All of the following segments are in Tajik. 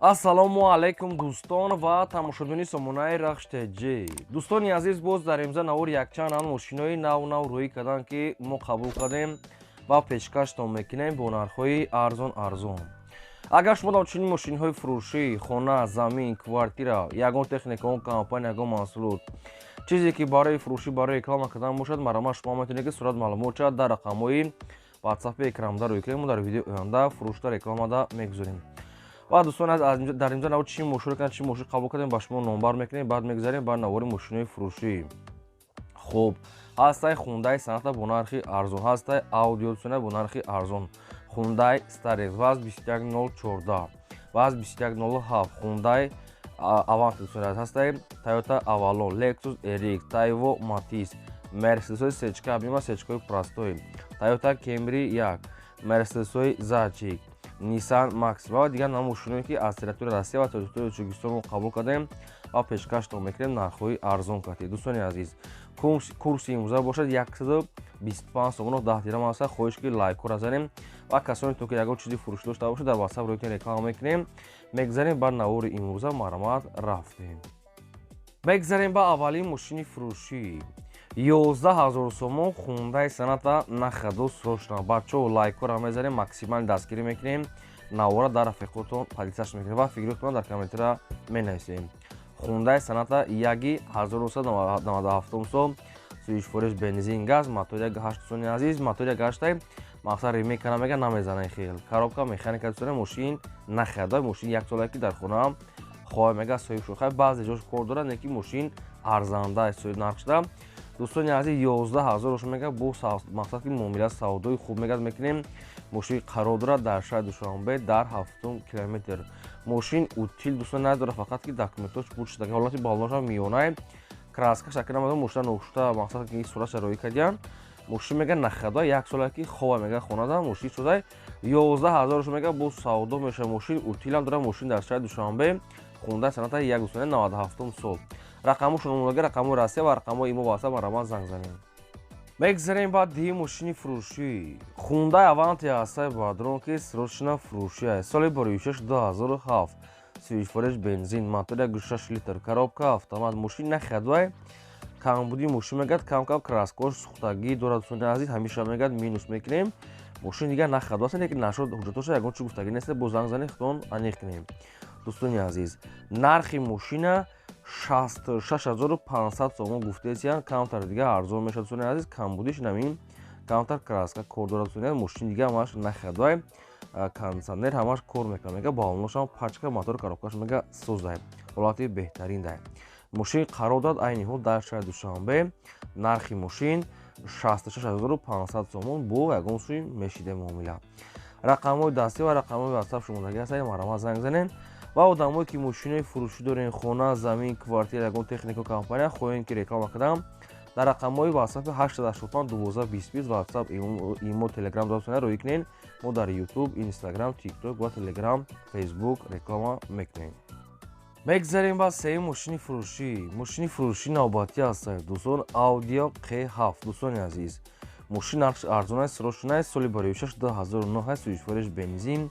ассалому алайкум дӯстон ва тамошобини сомонаи рахштеҷӣ. Дӯстони азиз, боз дар имза навор якчанд мошинои нав рӯӣ карданд, ки мо қабул кардем ва пешкаштон мекунем бо нархҳои арзон. Агар шумо дар чунин мошинҳои фурӯшӣ, хона, замин, квартира, ягон техникаон компания, ягон маҳсулот, чизе ки барои фурӯшӣ, барои реклама кардан бошад, марама шумо метавонед ки сурат маълумот шавад дар рақамҳои ватсапи экранда рӯй кунем. Мо дар видеои оянда фурӯшда рекламада мегузорем. ва дӯстон дар имза навор чӣ мошин кардем, чӣ мошин қабул кардем, ба шумо номбар мекунем, баъд мегузарем ба навори мошинои фурӯшӣ. хуб, ҳастай Hyundai Sonata бо нархи арзон, ҳастай Audi Tucson бо нархи арзон, Hyundai Starex ВАЗ 21014, ВАЗ 21007, Hyundai Avante Tucson, ҳастай Toyota Avalon, Lexus RX, Taiwo Matiz, Mercedes сечка объема, сечкаи простои, Toyota Camry 1, Mercedes Zacic, Nissan Maxima ва дигар мошиное ки аз территорияи Россия ва территорияи Тоҷикистон қабул кардем ва пешкаштон мекунем нархҳои арзон кардем. Дӯстони азиз, курси имрӯза бошад 125 сомон 10 дирҳам аст. хоҳиш ки лайкро занем ва касоне то ки ягон чизи фурӯш дошта бошад дар WhatsApp рӯи реклама мекунем. Мегзарем ба навори имрӯза марҳамат рафтем. Мегзарем ба аввалин мошини фурӯшӣ 11000 сомон Hyundai Sonata нахаду срочно. Бачаҳо лайкора мезарем, максимални дастгирӣ мекунем, навора дар рафиқотон падисаш мекунем ва фикротон дар комментария менависем. Hyundai Sonata 1997 сол, сӯишфориш бензин газ, мотори 1.8 дӯстони азиз, мотори 1.8 мақсад ремейк кана мега намезанай хел. Коробка механика дӯстони мошин нахадай, мошин як сола ки дар хона хоҳ мега соҳиб шуд. Баъзе ҷош кор дорад, не ки мошин арзанда соҳиб нарх шуда. Дӯстони азиз, 11000 шумо мега бо мақсад ки муомила савдои хуб мегад мекунем. Мошин қарор дорад дар шаҳри Душанбе дар 7 километр. Мошин утил дӯстони надорад, фақат ки документош пуч шуда, ҳолати балонаш миёнае краска шакл намадан, мошина ношута, мақсад ки суратша рӯӣ кардиян. Мошин мега нахада як сола ки хова мега хонада, мошин шудай 11000 шумо мега бо савдо меша. Мошин утилам дорад, мошин дар шаҳри Душанбе, Hyundai Sonata 197 сол. рақамошон омодаги рақамҳои Россия ва рақамҳои имо ватсап марҳамат занг занем. Мегзарем ба диҳи мошини фурӯшӣ Hyundai Avante ҳастай бадрон ки срочно фурӯшӣ аст. Соли барои 2007, сӯишфориш бензин, мотори 1.6 литр, коробка автомат, мошин нахадвай камбуди мошин мегад, кам-кам краскош сухтагӣ дорад. Дӯстони азиз, ҳамеша мегад минус мекунем. Мошин дигар нахадва аст, лекин нашуд ҳуҷҷатоша ягон чӣ гуфтагӣ нест, бо занг занем худон аниқ кунем. Дӯстони азиз, нархи мошина 66500 сомон гуфтесиян, камтар дигар арзон мешад. Дӯстони азиз, камбудиш намин камтар краска кор дорад. Дӯстони азиз, мошин дигар ҳамаш нахадвай, кондитсионер ҳамаш кор мекунад, мега балоношам пачка, мотор коробкаш мега сӯздай, ҳолати беҳтарин дай. Мошин қарор дорад айни ҳол дар шаҳри Душанбе. Нархи мошин 66500 сомон бо ягон сӯи мешиде муомила. рақамҳои дастӣ ва рақамҳои WhatsApp шумодаги ҳастанд, марҳамат занг занен. ва одамое ки мошинои фурӯшӣ дорен, хона, замин, квартира, ягон техника компания хоҳем ки реклама кардам, дар рақамҳои WhatsApp 885 12 20 WhatsApp, имо, Telegram дорастона рӯй кунен. Мо дар YouTube, Instagram, TikTok ва Telegram, Facebook реклама мекунем. Мегзарем ба сеюм мошини фурӯшӣ. Мошини фурӯшӣ навбатӣ ҳастанд дӯстон, Audi Q7. Дӯстони азиз, мошин нархш арзон аст, срочно аст. соли барои 2009 аст, сӯишфориш бензин,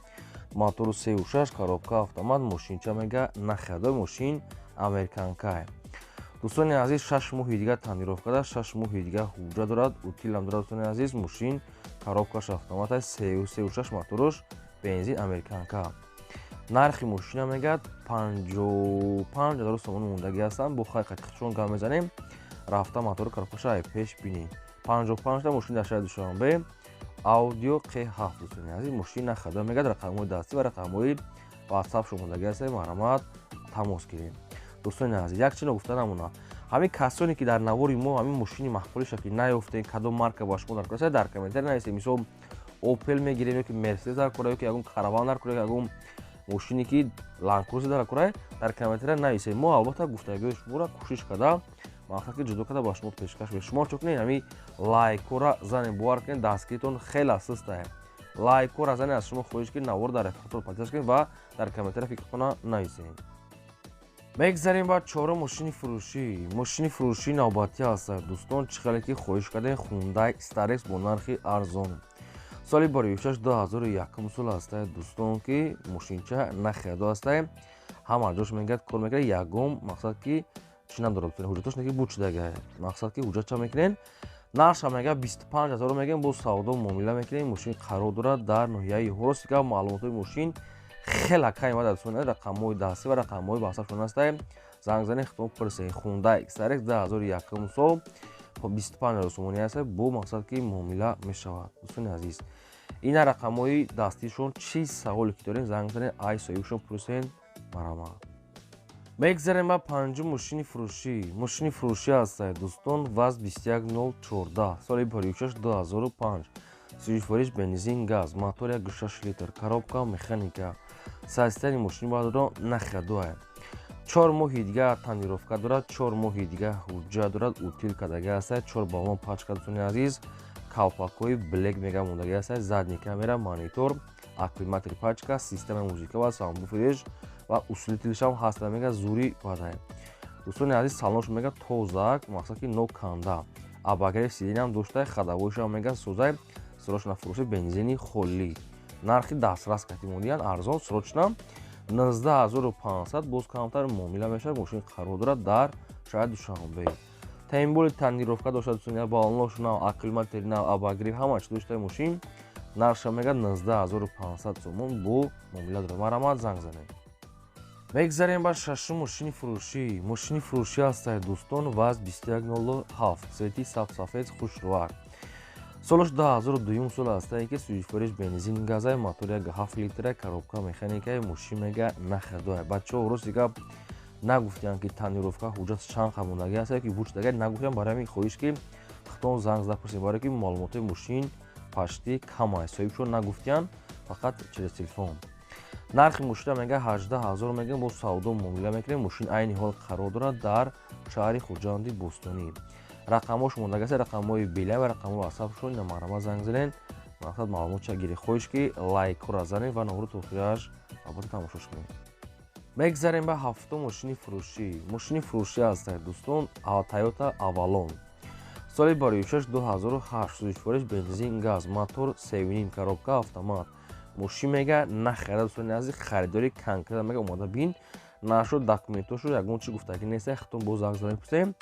мотору 3.6, коробка автомат, мошинча мега нахадай, мошин американка. Дӯстони азиз, 6 моҳи дигар таъмировка дорад, 6 моҳи дигар ҳуҷҷат дорад, утилам дорад. Дӯстони азиз, мошин коробкаш автомат аст, 3.6 моторуш бензин американка. нархи мошина мегад 55000 сомон мондаги ҳастанд. бо хайқатиқшон гап мезанем, рафта мотори коробкаша ай пеш бинем. 55 та мошин дар шаҳри Душанбе, Audi Q7. Дӯстони азиз, мошин нахада мегад, рақамҳои дастӣ ва рақамҳои WhatsApp шумодаги ҳастанд, марҳамат тамос гирем. Дӯстони азиз, як чиз гуфта намона, ҳамин касоне ки дар навори мо ҳамин мошини маҳфуриша ки наёфтем, кадом марка ба шумо даркор аст, дар комментария нависед. Мисол Opel мегирем, ёки Mercedes даркор, ёки ягон Caravan даркор, ягон мошине ки Land Cruiser даркор, дар комментария нависед. мо албатта гуфтагиҳои шуморо кӯшиш карда мақсад ки ҷудо карда ба шумо пешкаш мешавад. шумо чӯ кунед, ҳамин лайкора занем, бовар кунед, дастгиритон хеле сустае. лайкора занем, аз шумо хоҳиш ки навор дар рафиқотон падисаш кунед ва дар комментария фикртона нависед. мегзарем ба чорум мошини фурӯшӣ. Мошини фурӯшӣ навбатӣ ҳастанд дӯстон, чӣ хеле ки хоҳиш кардем, Hyundai Starex бо нархи арзон. соли бори 2001 сол астае дӯстон ки мошинча нахеядо астае ҳама ҷош мегӯяд кор мекунед ягон мақсад ки чӣ надорад ҳуҷҷатош не ки буд шудагае мақсад ки ҳуҷҷатша мекунед нарша мега 25 000 мегӯем бо савдо муомила мекунем мошин қарор дорад дар ноҳияи ҳоросика маълумотои мошин хела кайма дар дастонед рақамҳои дастӣ ва рақамҳои баҳсашуда астае занг занед хитон пурсед Hyundai XRX 2001 сол 25 000 сомонӣ аст бо мақсад ки муомила мешавад дӯстони азиз ина рақамҳои дастишон чӣ саволе ки дорем занг занед ай соҳибшон пурсед марҳамат мегзарем ба панҷум мошини фурӯшӣ астае дӯстон ВАЗ 21014 соли бори 2005 сӯзишвориш бензин газ мотор 1.6 литр коробка механика системаи мошини бадро нахедоае 4 моҳи дига тонировка дорад 4 моҳи дига ҳуҷҷат дорад утил кардагӣ астае 4 балон пачка дӯстони азиз калпакҳои блек мега мондагӣ астае задни камера монитор аккумулятори пачка системаи музика ва саундбуфериш ва усилителишам ҳаста мега зури бадай дӯстони азиз салоншо мега тозак мақсад ки ноканда абагери сиденам доштае хадавоишам мега созай срочна фурӯши бензини холӣ нархи дастрас катимониян арзон срочна 19500 боз камтар муомила мешавад мошин қарор дорад дар шаҳри Душанбе таъминболи тонировка дошта дӯстони балонош нав аккумулятори нав абагри ҳама чӣ доштаи мошин нарша мега 19500 сомон бо муомила дорад марҳамат занг занед мегзарем ба шашум мошини фурӯшӣ астае дӯстон ВАЗ 2107 цвети сабсафед хушрӯяк солаш 2002 сол астае ки сӯзишвориш бензин газай мотор 1.7 литра коробка механикаи мошин мега нахедоае бачаҳо ростига нагуфтиянд ки тонировка ҳуҷҷат чанд хамондагӣ астае ки буд шудагае нагуфтиянд барои ҳамин хоҳиш ки хитон занг зада пурсем барое ки маълумотои мошин пашти камай соҳибшон нагуфтиянд фақат через телефон нархи мошина мега 18000 мегӯем бо савдо муомила мекунем мошин айни ҳол қарор дорад дар шаҳри хоҷанди бостонӣ рақамҳош мондагӣ аст рақамҳои белай ва рақамҳои ватсапшон ина марҳамат занг занед мақсад маълумотша гирӣ хоҳиш ки лайкҳоро занед ва новро то охираш албатта тамошош кунед мегзарем ба ҳафтум мошини фурӯшӣ астае дӯстон Toyota Avalon соли бори 2008 сӯзишвориш бензин газ мотор 3.5 коробка автомат мошин мега нахеда дӯстони азиз харидори конкрета мега омода бин нашуд документошо ягон чи гуфтагӣ нестае хитон бо занг занед пурсем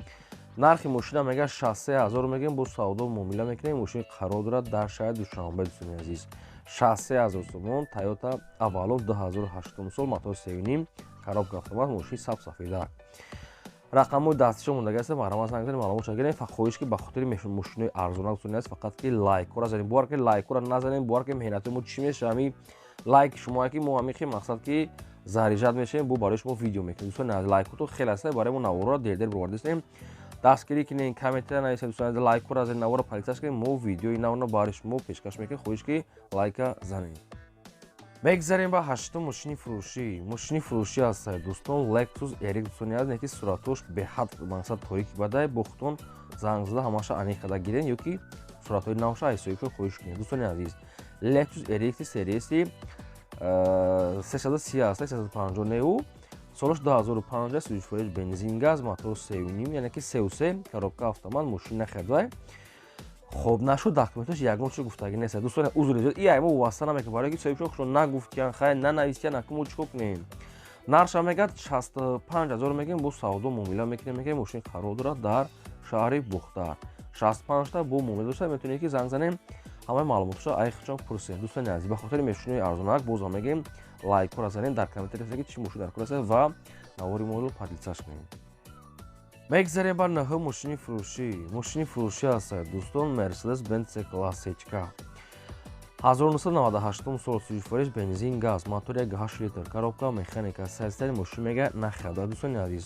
нархи мошина мега 63000 мегӯем бо савдо муомила мекунем мошин қарор дорад дар шаҳри Душанбе дӯстони азиз 63000 сомон Toyota Avalon 2008 сол мотор 3.5 коробка автомат мошин сабсафеда рақамҳои дастишон мондагӣ аст марҳамат занг занед маълумотша гирем хоҳиш ки ба хотири мошинои арзона дӯстони азиз фақат ки лайкҳоро занед бовар ки лайкҳоро назанем бовар ки меҳнати мо чӣ мешава ҳамин лайки шумо ки мо ҳамин мақсад ки зарижат мешавем бо барои шумо видео мекунем дӯстони азиз лайкҳото хеле аст барои мо навороро дер боварда дистем дастгирӣ кинед комментара нависед дӯстони азиз лайкҳоро занед навора полисияш кинед мо видеои навро барои шумо пешкаш мекунем хоҳиш ки лайка занед мегзарем ба ҳаштум мошини фурӯшӣ астае дӯстон Lexus RX дӯстони азиз неки суратош беҳад мақсад торики бадай бо хитон занг зада ҳамаша аниқ када гирен ё ки суратҳои навша ай соҳибшон хоҳиш кунед дӯстони азиз Lexus RX серияси 330 астае 350 неу солаш 2015 сӯзишвориш бензин газ мотор 3.5 яъне ки 3 коробка автомат мошин нахедоае хоб нашуд документош ягон чи гуфтагӣ нестае дӯстони узр ай мо вобаста намекунем барое ки соҳибшон шумо нагуфтиянд хай нанавистиянд аки мо чикор кунем нарша мега 65000 мегӯем бо савдо муомила мекунем мошин қарор дорад дар шаҳри Бухтар 65 та бо муомила дошта метавонед ки занг занем ҳамаи маълумотошро айхчон пурсед дӯстони азиз ба хотири мошинои арзонак боз ҳам мегӯем лайкҳоро занед дар комментари ки чӣ мошин дар кор аст ва навори моро падлисаш кунед мегзарем ба наҳум мошини фурӯшӣ астае дӯстон Mercedes-Benz C-Class H-K 1998 сол сӯзишвориш бензин газ мотор 1.8 литр коробка механика системаи мошин мега нахеда дӯстони азиз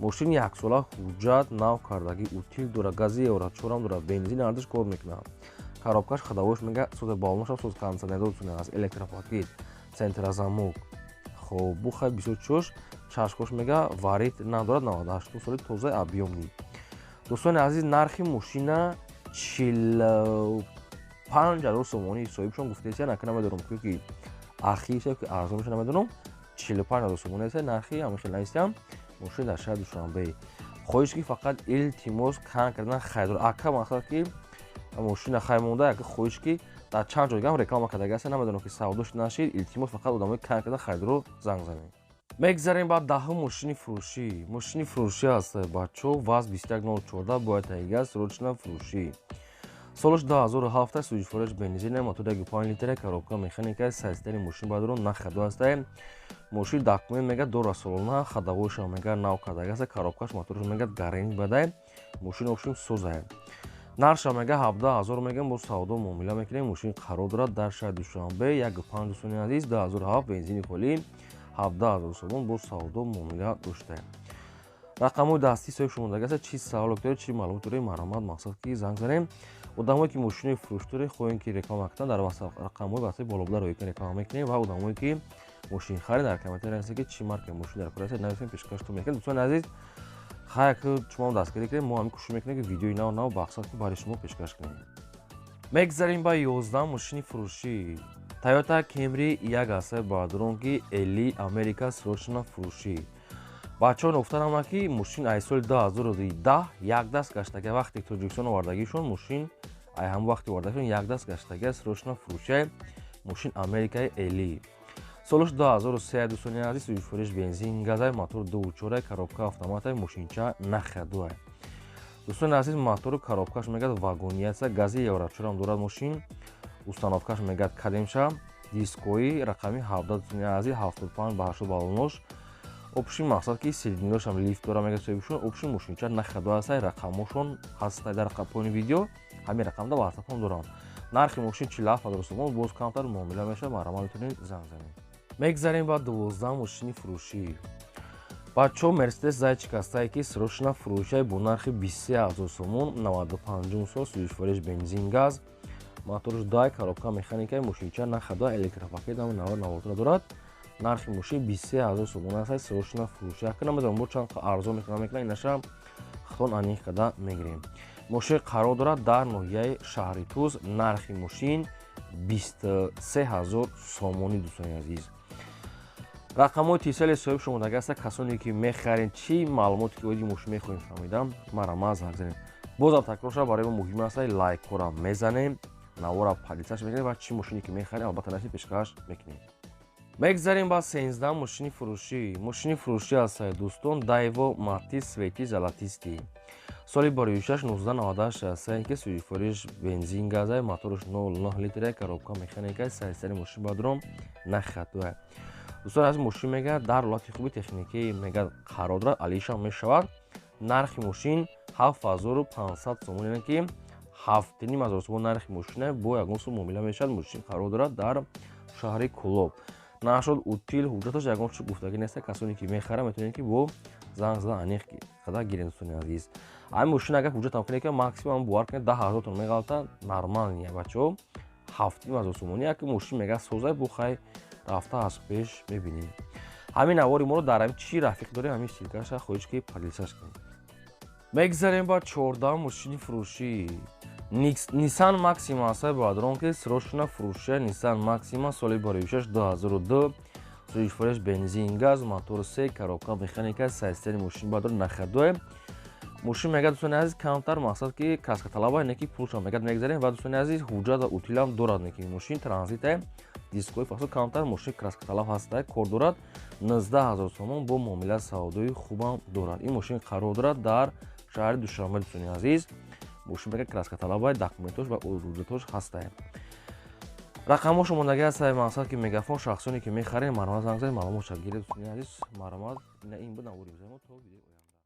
мошин яксола ҳуҷҷат нав кардагӣ утил дорад гази евро 4 дорад бензин ардиш кор мекунад коробкаш хадавош мега соз балоношам соз кондитсионер дӯстони азиз электропакет центрозамок хоб бухай бисёр чош чашкош мега варид надорад 98 соли тозаи объёмӣ дӯстони азиз нархи мошина 45000 сомонӣ соҳибшон гуфтеся нака намедонам ки ахирша ки арзон меша намедонам 45000 сомонӣ аст нархи ҳамин хел наистам мошин дар шаҳри Душанбе хоҳиш ки фақат илтимос кан кардан хайдор ака мақсад ки мошина хай монда ака хоҳиш ки дар чанд ҷойгам реклама кардаги аст, намедонам ки савдо шуда нашид. Илтимос фақат одамои кам карда харидро занг занед. мегзарем ба даҳум мошини фурӯшӣ. Мошини фурӯшӣ аст бачо, ваз 2104 бояд тайга срочна фурӯшӣ. Солаш 2007 суҷфореш бензин мотори 5 литр коробка механика сайстари мошин бадро нахаду аст. Мошин документ мега дора солона хадавоша мега нав кардаги аст. Коробкаш моторш мега гаринг бадай. Мошин обшим созай. нарша мега 17000 мега бо савдо муомила мекунем. Мошин қарор дорад дар шаҳри Душанбе 1.5 дӯстони азиз 2007 бензини холӣ 17000 сомон бо савдо муомила дошта. рақамои дастӣ соҳиб шумодаги аст. Чи савол доред, чи маълумот доред, маромад мақсад ки занг занем. одамое ки мошини фурӯштори хоҳем ки реклама кунанд дар рақамҳои васои болобудар роҳи реклама мекунем ва одамое ки мошинхарид дар комментари ҳастед ки чӣ маркаи мошин дар кор ҳастед нависем пешкаштон мекунем. дӯстони азиз хайр ки шумо дастгирӣ кунед, мо ҳамин кӯшиш мекунем ки видеои нав бахсад ки барои шумо пешкаш кунем. мегзарем ба 11 мошини фурӯшӣ. Toyota Camry як аст баъдронки Eli America срочна фурӯшӣ. бачаҳо гуфтанд ки мошин ай соли 2010 як даст гаштаги вақти тоҷикистон овардагишон мошин ай ҳам вақти овардагишон як даст гаштаги срочна фурӯшӣ мошин Америкаи Eli. солаш 2003 дӯстони азиз суҷфореш бензин газай мотор 2.4 коробка автоматай мошинча нахадуай. дӯстони азиз мотори коробкаш мегад вагониятса гази 1.4 дорад мошин. установкаш мегад кадемша дискои рақами 17 дӯстони азиз 75 ба 80 балонош. обшин мақсад ки силиндирашам лифт дора мегад соҳибшон обшин мошинча нахаду астай рақамошон ҳастай дар поини видео ҳамин рақамда ватсапон дорам. нархи мошин 47000 сомон боз камтар муомила мешавад. маромад метавонед занг занед. мегзарем ба 12 мошини фурӯшӣ. бачо мерседес зайчик астае ки срочна фурӯшӣ бо нархи 23000 сомон 95 сол суҷфореш бензин газ моторш дай коробка механикаи мошинча нахаду электропакет ҳам навотра дорад. нархи мошин 23000 сомон аст. срочна фурӯшӣ як намедонам бо чанд арзон мекунам инаша хатон аниқ када мегирем. мошин қарор дорад дар ноҳияи шаҳри Туз. нархи мошин 23000 сомони дӯстони азиз. рақамои тисали соҳиб шумодаги аст. касоне ки мехарен чӣ маълумоте ки оиди мошин мехоҳем фаҳмидам маромад занг занем. бозам такрор шуда барои мо муҳим аст лайкора мезанем, навора падисаш мекунем ва чӣ мошине ки мехарем албатта наши пешкаш мекунем. мегзарем ба 13 мошини фурӯшӣ. мошини фурӯшӣ аст дӯстон Daewoo Matiz Sвети Zolotisti. соли бароишаш 1998 аст ки суҷфореш бензин газай моторш 0.9 литр коробка механикаи сайстари мошин бадром нахатуай. дӯстон аз мошин мега дар ҳолати хуби техникӣ мега қарор дорад алишам мешавад. нархи мошин 7500 сомон яъне ки 7500 сомон нархи мошина бо ягон сум муомила мешавад. мошин қарор дорад дар шаҳри Кӯлоб. нашуд утил ҳуҷҷаташ ягон чиз гуфтагӣ нест. касоне ки мехаранд метавонед ки бо занг задан аниқ када гирем дӯстони азиз. ҳамин мошин агар ҳуҷҷатам кунед ки максимум бовар кунед 10000 тон меғалта нормалния бачаҳо 70000 сомони як мошин мега созай бо хай рафта аз пеш мебинем. ҳамин навори моро дар ҳамин чӣ рафиқ дорем ҳамин силкаша хоҳиш ки падлисаш кунем. мегзарем ба 14 мошини фурӯшӣ. Nissan Maxima аст баъдронки срочна фурӯшӣ. Nissan Maxima соли бароишаш 2002 суҷфореш бензин газ мотор 3 коробка механика сайстари мошин баъдро нахадуай. мошин мега дӯстони азиз камтар мақсад ки каскаталаба не ки пулшам мега мегзарем ва дӯстони азиз ҳуҷҷат ва утилам дорад не ки мошин транзитае дискои фасо камтар мошин краскаталаб ҳастае кор дорад 19000 сомон бо муомила савдои хубам дорад. ин мошин қарор дорад дар шаҳри Душанбе дӯстони азиз. мошин мега краскаталабай документош ва ҳуҷҷатош ҳастае. рақамҳо шумодаги аст мақсад ки мегафон шахсоне ки мехарем маромад занг занед маълумот гиред дӯстони азиз маромад ин буд навори бизанем то видеои оянда.